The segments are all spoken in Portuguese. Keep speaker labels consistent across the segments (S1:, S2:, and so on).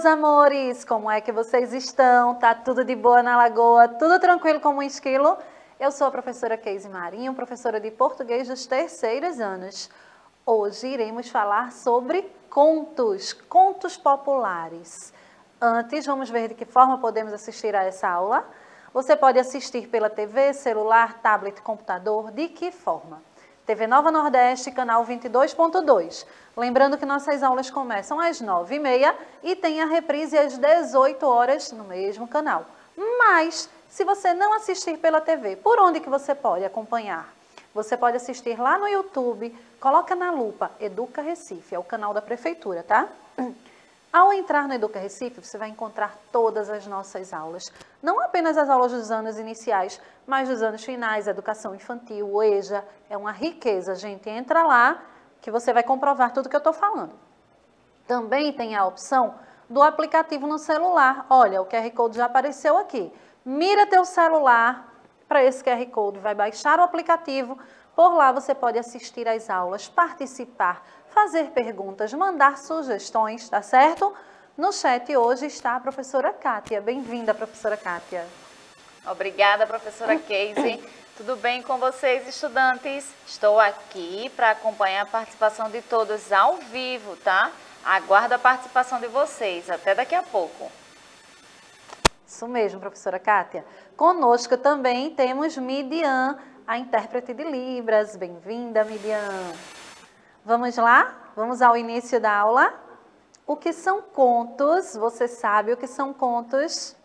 S1: meus amores! Como é que vocês estão? Tá tudo de boa na Lagoa? Tudo tranquilo como um esquilo? Eu sou a professora Keise Marinho, professora de português dos terceiros anos. Hoje iremos falar sobre contos populares. Antes, vamos ver de que forma podemos assistir a essa aula. Você pode assistir pela TV, celular, tablet, computador, de que forma? TV Nova Nordeste, canal 22.2. Lembrando que nossas aulas começam às 9h30 e tem a reprise às 18 horas no mesmo canal. Mas, se você não assistir pela TV, por onde que você pode acompanhar? Você pode assistir lá no YouTube, coloca na lupa Educa Recife, é o canal da prefeitura, tá? Ao entrar no Educa Recife, você vai encontrar todas as nossas aulas. Não apenas as aulas dos anos iniciais, mas dos anos finais, educação infantil, o EJA. É uma riqueza, gente. Entra lá que você vai comprovar tudo que eu estou falando. Também tem a opção do aplicativo no celular. Olha, o QR Code já apareceu aqui. Mira teu celular para esse QR Code, vai baixar o aplicativo. Por lá você pode assistir às aulas, participar, fazer perguntas, mandar sugestões, tá certo? No chat hoje está a professora Kátia. Bem-vinda, professora Kátia.
S2: Obrigada, professora Keise. Tudo bem com vocês, estudantes? Estou aqui para acompanhar a participação de todos ao vivo, tá? Aguardo a participação de vocês. Até daqui a pouco.
S1: Isso mesmo, professora Kátia. Conosco também temos Midian, a intérprete de Libras. Bem-vinda, Midian. Vamos lá? Vamos ao início da aula? O que são contos? Você sabe o que são contos?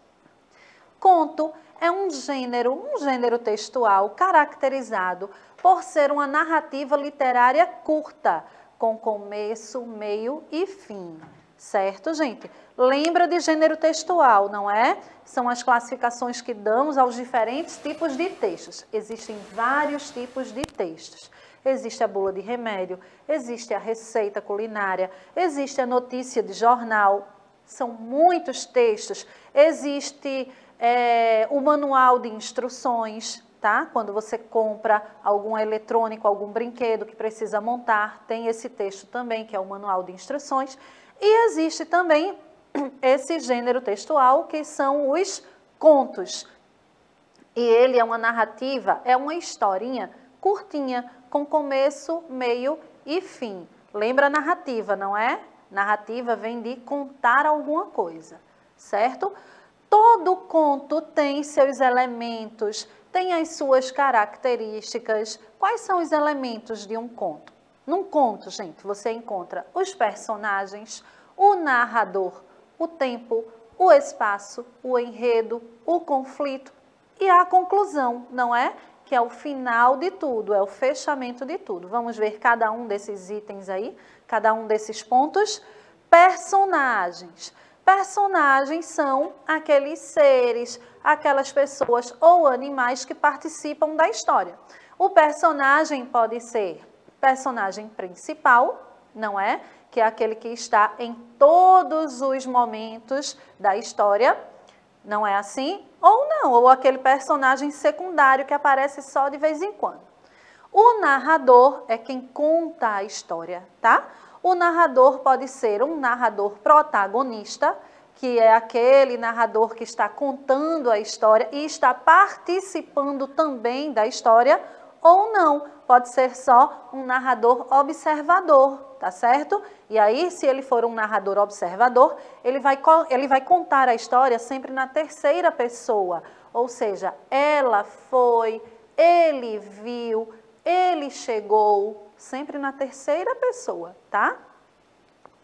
S1: Conto é um gênero textual caracterizado por ser uma narrativa literária curta, com começo, meio e fim. Certo, gente? Lembra de gênero textual, não é? São as classificações que damos aos diferentes tipos de textos. Existem vários tipos de textos. Existe a bula de remédio, existe a receita culinária, existe a notícia de jornal. São muitos textos. Existe o manual de instruções, tá? Quando você compra algum eletrônico, algum brinquedo que precisa montar, tem esse texto também, que é o manual de instruções. E existe também esse gênero textual, que são os contos. E ele é uma narrativa, é uma historinha curtinha, com começo, meio e fim. Lembra a narrativa, não é? Narrativa vem de contar alguma coisa, certo? Todo conto tem seus elementos, tem as suas características. Quais são os elementos de um conto? Num conto, gente, você encontra os personagens, o narrador, o tempo, o espaço, o enredo, o conflito e a conclusão, não é? Que é o final de tudo, é o fechamento de tudo. Vamos ver cada um desses itens aí, cada um desses pontos. Personagens. Personagens são aqueles seres, aquelas pessoas ou animais que participam da história. O personagem pode ser personagem principal, não é? Que é aquele que está em todos os momentos da história, não é assim? Ou não, ou aquele personagem secundário que aparece só de vez em quando. O narrador é quem conta a história, tá? O narrador pode ser um narrador protagonista, que é aquele narrador que está contando a história e está participando também da história, ou não, pode ser só um narrador observador, tá certo? E aí, se ele for um narrador observador, ele vai contar a história sempre na terceira pessoa, ou seja, ela foi, ele viu, ele chegou, sempre na terceira pessoa, tá?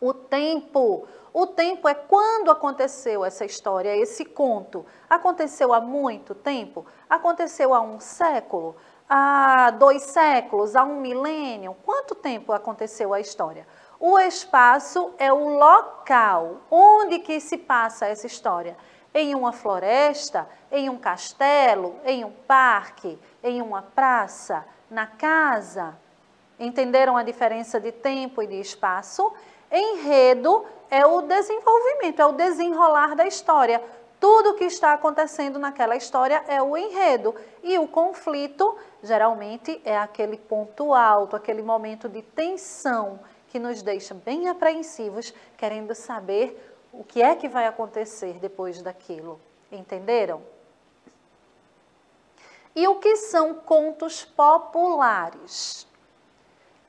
S1: O tempo é quando aconteceu essa história, esse conto. Aconteceu há muito tempo? Aconteceu há 1 século? Há 2 séculos? Há 1 milênio? Quanto tempo aconteceu a história? O espaço é o local onde que se passa essa história. Em uma floresta, em um castelo, em um parque, em uma praça, na casa. Entenderam a diferença de tempo e de espaço? Enredo é o desenvolvimento, é o desenrolar da história. Tudo que está acontecendo naquela história é o enredo. E o conflito, geralmente, é aquele ponto alto, aquele momento de tensão que nos deixa bem apreensivos, querendo saber O que é que vai acontecer depois daquilo? Entenderam? E o que são contos populares?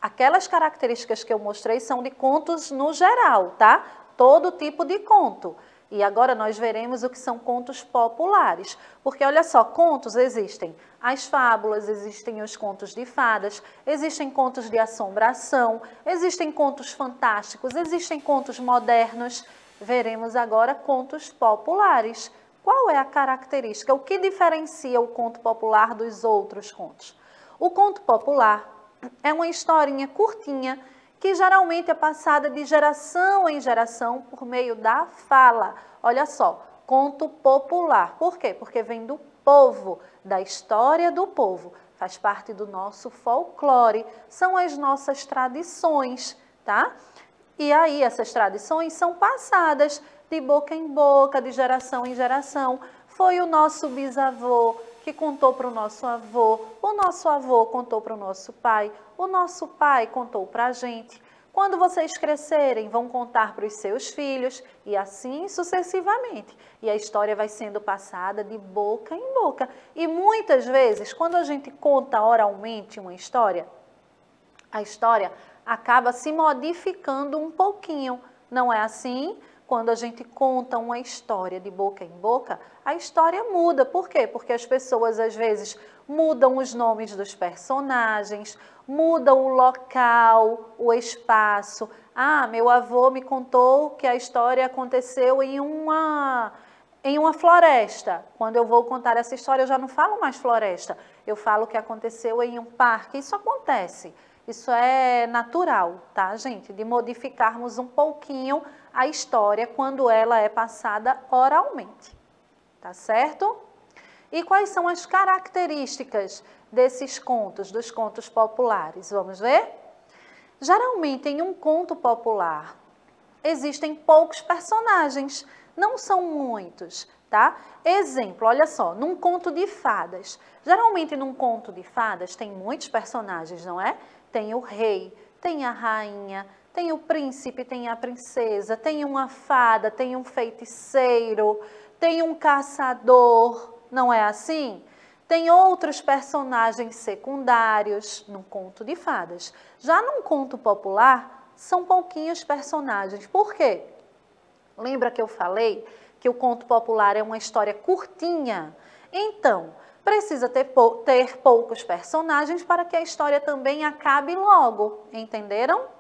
S1: Aquelas características que eu mostrei são de contos no geral, tá? Todo tipo de conto. E agora nós veremos o que são contos populares. Porque, olha só, contos existem as fábulas, existem os contos de fadas, existem contos de assombração, existem contos fantásticos, existem contos modernos. Veremos agora contos populares. Qual é a característica? O que diferencia o conto popular dos outros contos? O conto popular é uma historinha curtinha que geralmente é passada de geração em geração por meio da fala. Olha só, conto popular. Por quê? Porque vem do povo, da história do povo. Faz parte do nosso folclore, são as nossas tradições, tá? E aí essas tradições são passadas de boca em boca, de geração em geração. Foi o nosso bisavô que contou para o nosso nosso avô contou para o nosso pai contou para a gente. Quando vocês crescerem, vão contar para os seus filhos e assim sucessivamente. E a história vai sendo passada de boca em boca. E muitas vezes, quando a gente conta oralmente uma história, a história acaba se modificando um pouquinho. Não é assim? Quando a gente conta uma história de boca em boca, a história muda. Por quê? Porque as pessoas, às vezes, mudam os nomes dos personagens, mudam o local, o espaço. Ah, meu avô me contou que a história aconteceu em uma floresta. Quando eu vou contar essa história, eu já não falo mais floresta. Eu falo que aconteceu em um parque. Isso acontece. Isso é natural, tá, gente? De modificarmos um pouquinho a história quando ela é passada oralmente, tá certo? E quais são as características desses contos, dos contos populares? Vamos ver? Geralmente, em um conto popular, existem poucos personagens, não são muitos, tá? Exemplo, olha só, num conto de fadas. Geralmente, num conto de fadas, tem muitos personagens, não é? Tem o rei, tem a rainha, tem o príncipe, tem a princesa, tem uma fada, tem um feiticeiro, tem um caçador, não é assim? Tem outros personagens secundários num conto de fadas. Já num conto popular, são pouquinhos personagens. Por quê? Lembra que eu falei que o conto popular é uma história curtinha? Então, precisa ter poucos personagens para que a história também acabe logo, entenderam?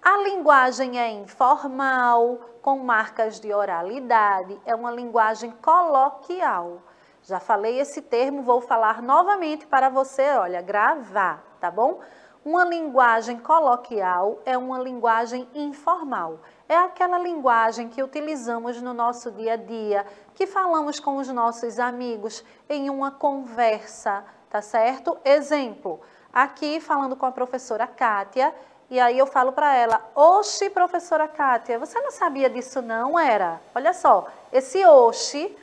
S1: A linguagem é informal, com marcas de oralidade, é uma linguagem coloquial. Já falei esse termo, vou falar novamente para você, olha, gravar, tá bom? Uma linguagem coloquial é uma linguagem informal. É aquela linguagem que utilizamos no nosso dia a dia, que falamos com os nossos amigos em uma conversa, tá certo? Exemplo, aqui falando com a professora Kátia, e aí eu falo para ela, oxi, professora Kátia, você não sabia disso não, era? Olha só, esse oxi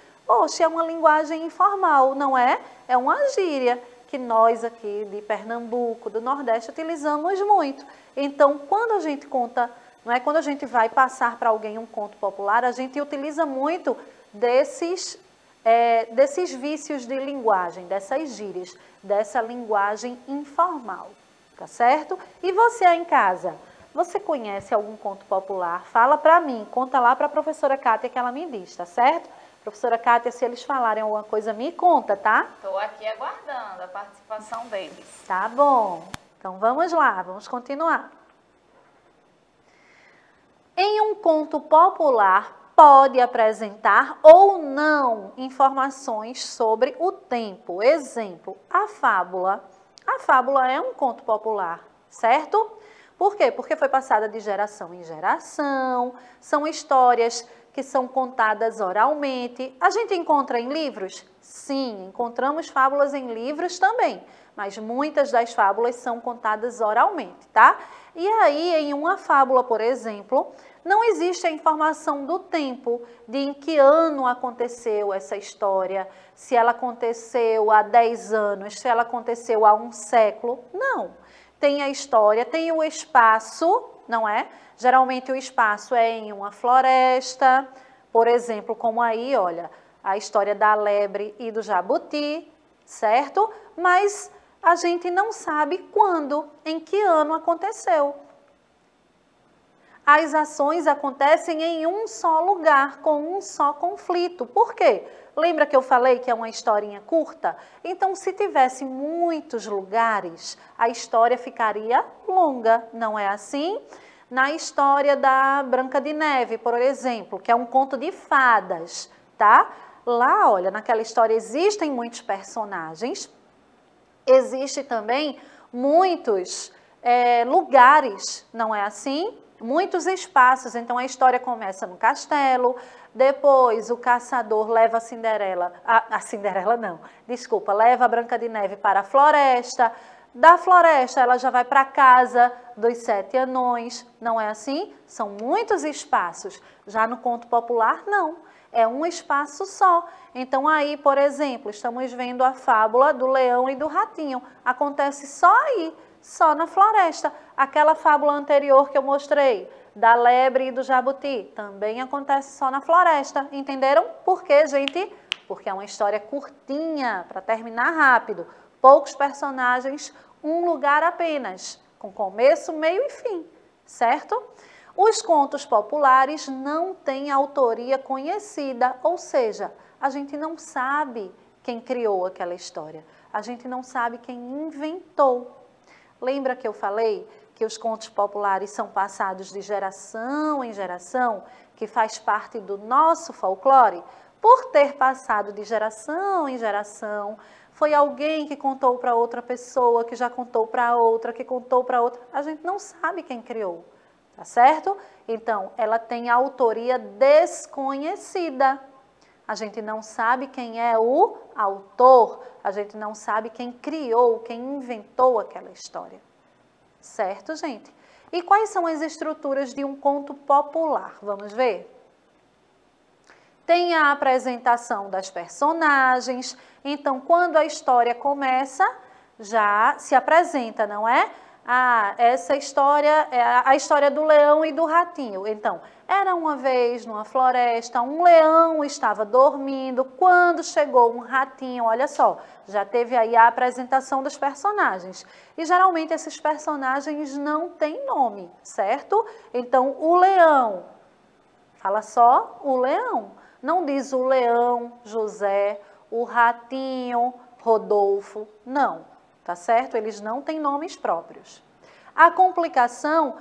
S1: é uma linguagem informal, não é? É uma gíria que nós aqui de Pernambuco, do Nordeste, utilizamos muito. Então, quando a gente conta, não é? Quando a gente vai passar para alguém um conto popular, a gente utiliza muito desses vícios de linguagem, dessas gírias, dessa linguagem informal, tá certo? E você aí em casa, você conhece algum conto popular? Fala para mim, conta lá para a professora Kátia que ela me diz, tá certo? Professora Kátia, se eles falarem alguma coisa, me conta, tá?
S2: Estou aqui aguardando a participação deles.
S1: Tá bom. Então, vamos lá, vamos continuar. Em um conto popular, pode apresentar ou não informações sobre o tempo. Exemplo, a fábula. A fábula é um conto popular, certo? Por quê? Porque foi passada de geração em geração, são histórias que são contadas oralmente. A gente encontra em livros? Sim, encontramos fábulas em livros também, mas muitas das fábulas são contadas oralmente, tá? E aí, em uma fábula, por exemplo, não existe a informação do tempo, de em que ano aconteceu essa história, se ela aconteceu há 10 anos, se ela aconteceu há um século. Não. Tem a história, tem o espaço, não é? Geralmente o espaço é em uma floresta, por exemplo, como aí, olha, a história da lebre e do jabuti, certo? Mas a gente não sabe quando, em que ano aconteceu. As ações acontecem em um só lugar, com um só conflito. Por quê? Lembra que eu falei que é uma historinha curta? Então, se tivesse muitos lugares, a história ficaria longa, não é assim? Na história da Branca de Neve, por exemplo, que é um conto de fadas, tá? Lá, olha, naquela história existem muitos personagens, existe também muitos lugares, não é assim? Muitos espaços, então a história começa no castelo, depois o caçador leva a Cinderela, leva a Branca de Neve para a floresta, da floresta ela já vai para a casa dos 7 anões, não é assim? São muitos espaços, já no conto popular não, é um espaço só. Então aí, por exemplo, estamos vendo a fábula do leão e do ratinho, acontece só aí, só na floresta. Aquela fábula anterior que eu mostrei, da lebre e do jabuti, também acontece só na floresta. Entenderam? Por quê, gente? Porque é uma história curtinha, para terminar rápido. Poucos personagens, um lugar apenas, com começo, meio e fim, certo? Os contos populares não têm autoria conhecida, ou seja, a gente não sabe quem criou aquela história, a gente não sabe quem inventou. Lembra que eu falei que os contos populares são passados de geração em geração, que faz parte do nosso folclore? Por ter passado de geração em geração, foi alguém que contou para outra pessoa, que já contou para outra, que contou para outra, a gente não sabe quem criou, tá certo? Então, ela tem autoria desconhecida. A gente não sabe quem é o autor, a gente não sabe quem criou, quem inventou aquela história. Certo, gente? E quais são as estruturas de um conto popular? Vamos ver? Tem a apresentação das personagens. Então, quando a história começa, já se apresenta, não é? Ah, essa história é a história do leão e do ratinho. Então, era uma vez numa floresta, um leão estava dormindo, quando chegou um ratinho, olha só, já teve aí a apresentação dos personagens. E geralmente esses personagens não têm nome, certo? Então, o leão, fala só o leão, não diz o leão José, o ratinho Rodolfo, não. Tá certo? Eles não têm nomes próprios. A complicação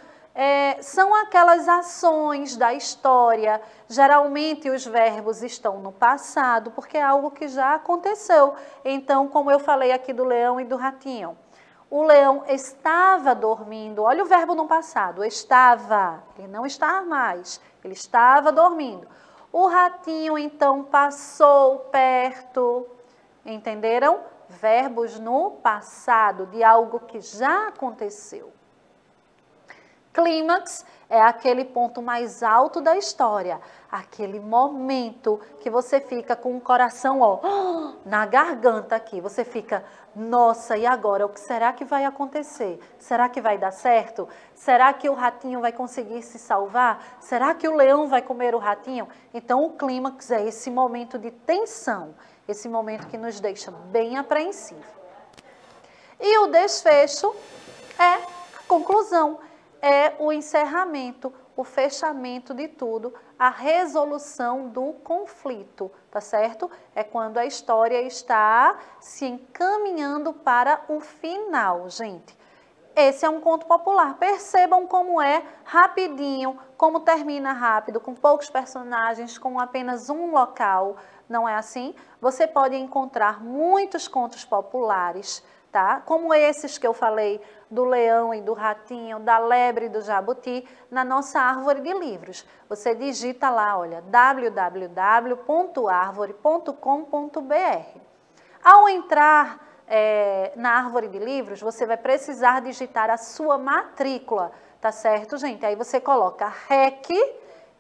S1: são aquelas ações da história. Geralmente os verbos estão no passado, porque é algo que já aconteceu. Então, como eu falei aqui do leão e do ratinho, o leão estava dormindo. Olha o verbo no passado, estava. Ele não está mais, ele estava dormindo. O ratinho, então, passou perto. Entenderam? Verbos no passado, de algo que já aconteceu. Clímax é aquele ponto mais alto da história, aquele momento que você fica com o coração na garganta aqui, você fica, nossa, e agora? O que será que vai acontecer? Será que vai dar certo? Será que o ratinho vai conseguir se salvar? Será que o leão vai comer o ratinho? Então o clímax é esse momento de tensão, esse momento que nos deixa bem apreensivos. E o desfecho é a conclusão, é o encerramento, o fechamento de tudo, a resolução do conflito, tá certo? É quando a história está se encaminhando para o final, gente. Esse é um conto popular. Percebam como é rapidinho, como termina rápido, com poucos personagens, com apenas um local. Não é assim? Você pode encontrar muitos contos populares, tá? Como esses que eu falei, do leão e do ratinho, da lebre e do jabuti, na nossa árvore de livros. Você digita lá, olha, www.arvore.com.br. Ao entrar na árvore de livros, você vai precisar digitar a sua matrícula, tá certo, gente? Aí você coloca REC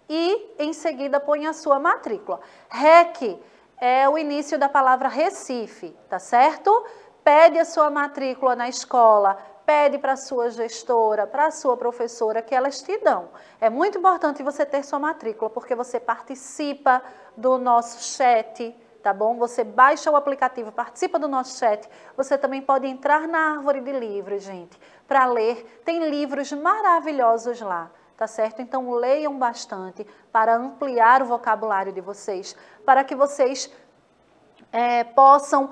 S1: e em seguida põe a sua matrícula. REC é o início da palavra Recife, tá certo? Pede a sua matrícula na escola, pede para a sua gestora, para a sua professora, que elas te dão. É muito importante você ter sua matrícula, porque você participa do nosso chat, tá bom? Você baixa o aplicativo, participa do nosso chat. Você também pode entrar na árvore de livros, gente, para ler. Tem livros maravilhosos lá, tá certo? Então, leiam bastante para ampliar o vocabulário de vocês, para que vocês possam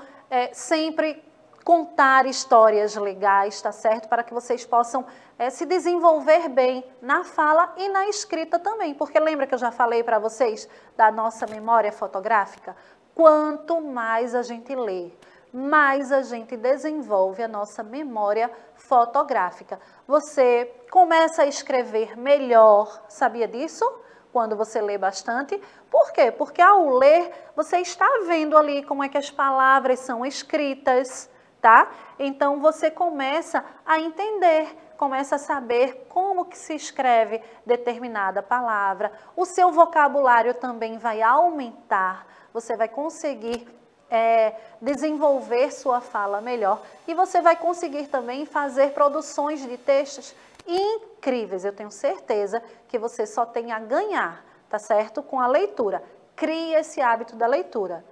S1: sempre contar histórias legais, tá certo? Para que vocês possam se desenvolver bem na fala e na escrita também. Porque lembra que eu já falei para vocês da nossa memória fotográfica? Quanto mais a gente lê, mais a gente desenvolve a nossa memória fotográfica. Você começa a escrever melhor, sabia disso? Quando você lê bastante. Por quê? Porque ao ler, você está vendo ali como é que as palavras são escritas, tá? Então, você começa a entender, começa a saber como que se escreve determinada palavra. O seu vocabulário também vai aumentar, você vai conseguir desenvolver sua fala melhor e você vai conseguir também fazer produções de textos incríveis. Eu tenho certeza que você só tem a ganhar, tá certo? Com a leitura. Crie esse hábito da leitura.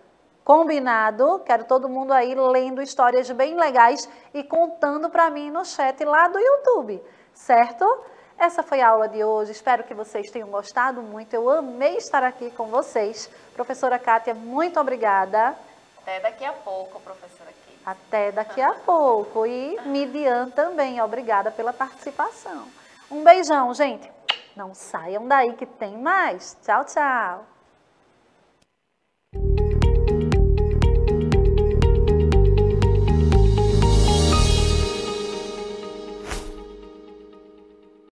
S1: Combinado? Quero todo mundo aí lendo histórias bem legais e contando para mim no chat lá do YouTube, certo? Essa foi a aula de hoje, espero que vocês tenham gostado muito, eu amei estar aqui com vocês. Professora Kátia, muito obrigada.
S2: Até daqui a pouco, professora Keise.
S1: Até daqui a pouco. E Midian também, obrigada pela participação. Um beijão, gente. Não saiam daí que tem mais. Tchau, tchau.